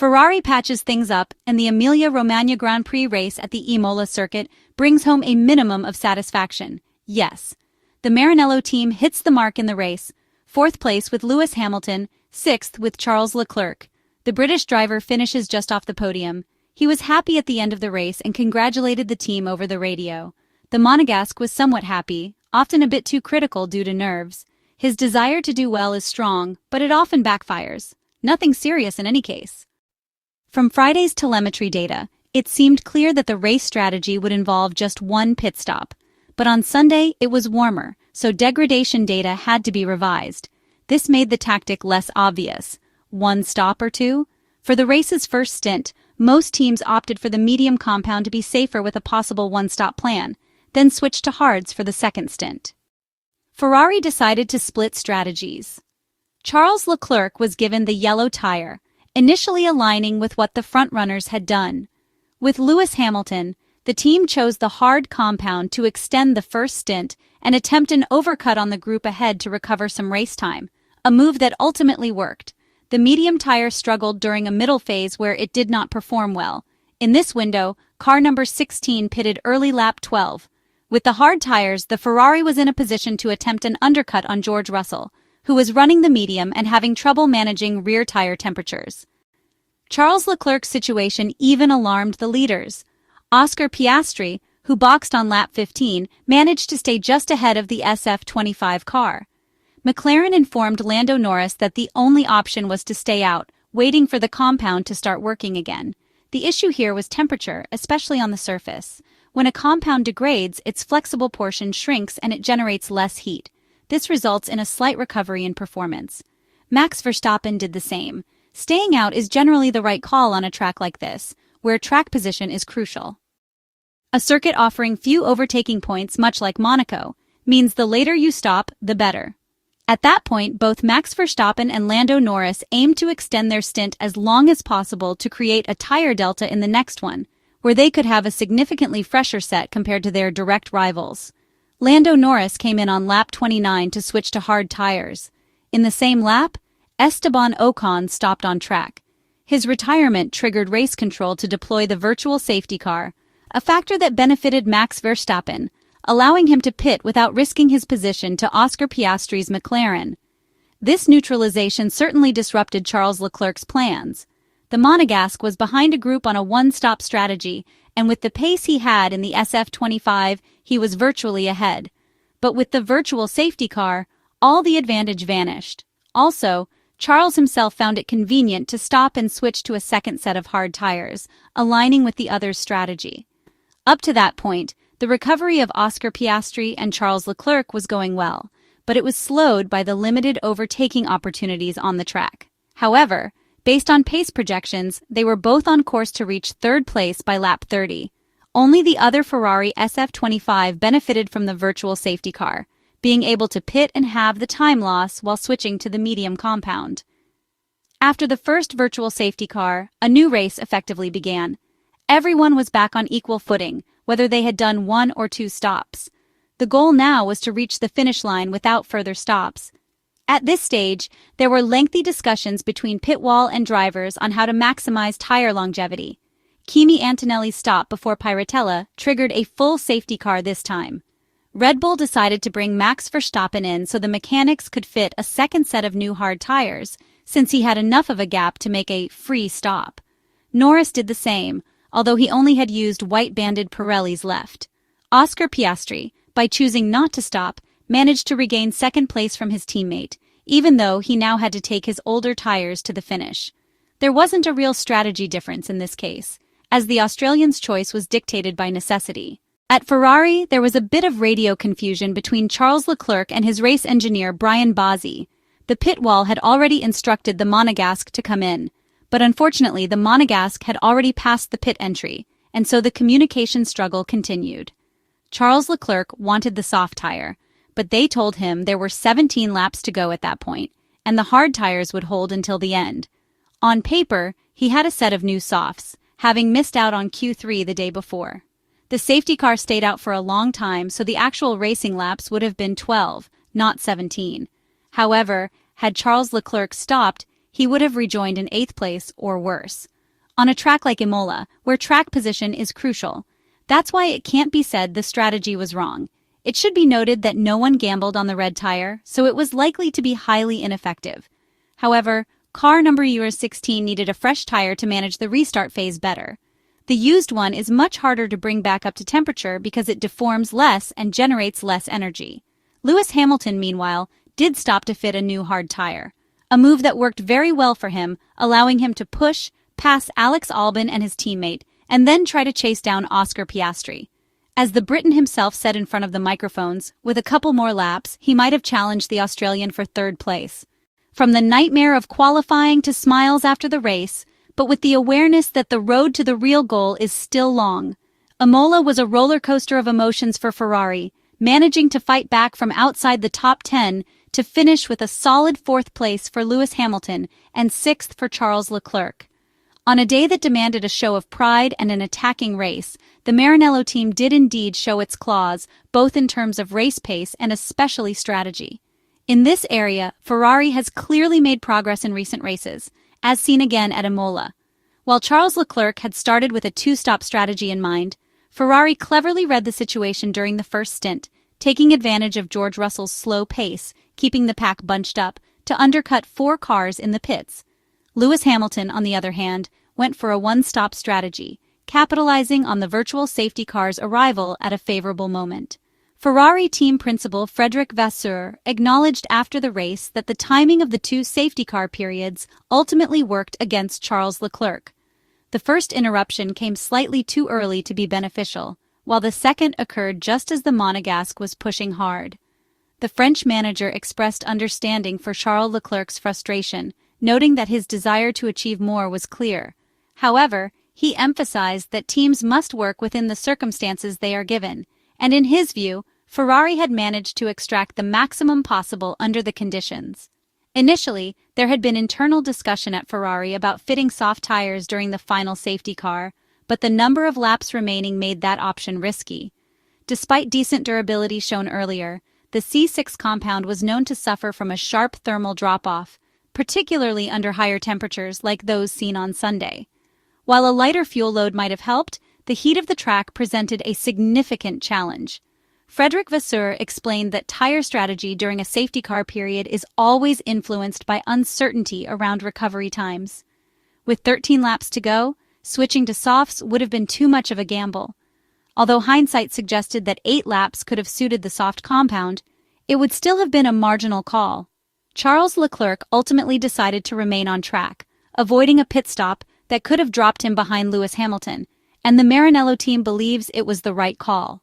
Ferrari patches things up, and the Emilia Romagna Grand Prix race at the Imola circuit brings home a minimum of satisfaction. Yes, the Maranello team hits the mark in the race, 4th place with Lewis Hamilton, 6th with Charles Leclerc. The British driver finishes just off the podium. He was happy at the end of the race and congratulated the team over the radio. The Monegasque was somewhat happy, often a bit too critical due to nerves. His desire to do well is strong, but it often backfires. Nothing serious in any case. From Friday's telemetry data, it seemed clear that the race strategy would involve just one pit stop. But on Sunday, it was warmer, so degradation data had to be revised. This made the tactic less obvious. One stop or two? For the race's first stint, most teams opted for the medium compound to be safer with a possible one-stop plan, then switched to hards for the second stint. Ferrari decided to split strategies. Charles Leclerc was given the yellow tire, initially aligning with what the frontrunners had done. With Lewis Hamilton, the team chose the hard compound to extend the first stint and attempt an overcut on the group ahead to recover some race time, a move that ultimately worked. The medium tire struggled during a middle phase where it did not perform well. In this window, car number 16 pitted early lap 12. With the hard tires, the Ferrari was in a position to attempt an undercut on George Russell, who was running the medium and having trouble managing rear tire temperatures. Charles Leclerc's situation even alarmed the leaders. Oscar Piastri, who boxed on lap 15, managed to stay just ahead of the SF25 car. McLaren informed Lando Norris that the only option was to stay out, waiting for the compound to start working again. The issue here was temperature, especially on the surface. When a compound degrades, its flexible portion shrinks and it generates less heat. This results in a slight recovery in performance. Max Verstappen did the same. Staying out is generally the right call on a track like this, where track position is crucial. A circuit offering few overtaking points, much like Monaco, means the later you stop, the better. At that point, both Max Verstappen and Lando Norris aimed to extend their stint as long as possible to create a tire delta in the next one, where they could have a significantly fresher set compared to their direct rivals. Lando Norris came in on lap 29 to switch to hard tires. In the same lap, Esteban Ocon stopped on track. His retirement triggered race control to deploy the virtual safety car, a factor that benefited Max Verstappen, allowing him to pit without risking his position to Oscar Piastri's McLaren. This neutralization certainly disrupted Charles Leclerc's plans. The Monegasque was behind a group on a one-stop strategy, and with the pace he had in the SF25, he was virtually ahead. But with the virtual safety car, all the advantage vanished. Also, Charles himself found it convenient to stop and switch to a second set of hard tires, aligning with the other's strategy. Up to that point, the recovery of Oscar Piastri and Charles Leclerc was going well, but it was slowed by the limited overtaking opportunities on the track. However, based on pace projections, they were both on course to reach third place by lap 30. Only the other Ferrari SF25 benefited from the virtual safety car, being able to pit and have the time loss while switching to the medium compound. After the first virtual safety car, a new race effectively began. Everyone was back on equal footing, whether they had done one or two stops. The goal now was to reach the finish line without further stops. At this stage, there were lengthy discussions between pit wall and drivers on how to maximize tire longevity. Kimi Antonelli's stop before Piratella triggered a full safety car this time. Red Bull decided to bring Max Verstappen in so the mechanics could fit a second set of new hard tires, since he had enough of a gap to make a free stop. Norris did the same, although he only had used white-banded Pirellis left. Oscar Piastri, by choosing not to stop, managed to regain second place from his teammate, even though he now had to take his older tires to the finish. There wasn't a real strategy difference in this case, as the Australian's choice was dictated by necessity. At Ferrari, there was a bit of radio confusion between Charles Leclerc and his race engineer Bryan Bozzi. The pit wall had already instructed the Monegasque to come in, but unfortunately the Monegasque had already passed the pit entry, and so the communication struggle continued. Charles Leclerc wanted the soft tire, but they told him there were 17 laps to go at that point, and the hard tires would hold until the end. On paper, he had a set of new softs, having missed out on Q3 the day before. The safety car stayed out for a long time, so the actual racing laps would have been 12, not 17. However, had Charles Leclerc stopped, he would have rejoined in 8th place or worse. on a track like Imola, where track position is crucial. That's why it can't be said the strategy was wrong. It should be noted that no one gambled on the red tire, so it was likely to be highly ineffective. However, car number 16 needed a fresh tire to manage the restart phase better. The used one is much harder to bring back up to temperature because it deforms less and generates less energy. Lewis Hamilton, meanwhile, did stop to fit a new hard tire, a move that worked very well for him, allowing him to push past Alex Albon and his teammate, and then try to chase down Oscar Piastri. As the Briton himself said in front of the microphones, with a couple more laps, he might have challenged the Australian for third place. From the nightmare of qualifying to smiles after the race, but with the awareness that the road to the real goal is still long. Imola was a roller coaster of emotions for Ferrari, managing to fight back from outside the top 10 to finish with a solid fourth place for Lewis Hamilton and sixth for Charles Leclerc. On a day that demanded a show of pride and an attacking race, the Maranello team did indeed show its claws, both in terms of race pace and especially strategy. In this area, Ferrari has clearly made progress in recent races, as seen again at Imola. While Charles Leclerc had started with a two-stop strategy in mind, Ferrari cleverly read the situation during the first stint, taking advantage of George Russell's slow pace, keeping the pack bunched up, to undercut 4 cars in the pits. Lewis Hamilton, on the other hand, went for a one-stop strategy, capitalizing on the virtual safety car's arrival at a favorable moment. Ferrari team principal Frederic Vasseur acknowledged after the race that the timing of the 2 safety car periods ultimately worked against Charles Leclerc. The first interruption came slightly too early to be beneficial, while the second occurred just as the Monegasque was pushing hard. The French manager expressed understanding for Charles Leclerc's frustration, noting that his desire to achieve more was clear. However, he emphasized that teams must work within the circumstances they are given, and in his view, Ferrari had managed to extract the maximum possible under the conditions. Initially, there had been internal discussion at Ferrari about fitting soft tires during the final safety car, but the number of laps remaining made that option risky. Despite decent durability shown earlier, the C6 compound was known to suffer from a sharp thermal drop-off, particularly under higher temperatures like those seen on Sunday. While a lighter fuel load might have helped, the heat of the track presented a significant challenge. Frederic Vasseur explained that tire strategy during a safety car period is always influenced by uncertainty around recovery times. With 13 laps to go, switching to softs would have been too much of a gamble. Although hindsight suggested that 8 laps could have suited the soft compound, it would still have been a marginal call. Charles Leclerc ultimately decided to remain on track, avoiding a pit stop that could have dropped him behind Lewis Hamilton, and the Maranello team believes it was the right call.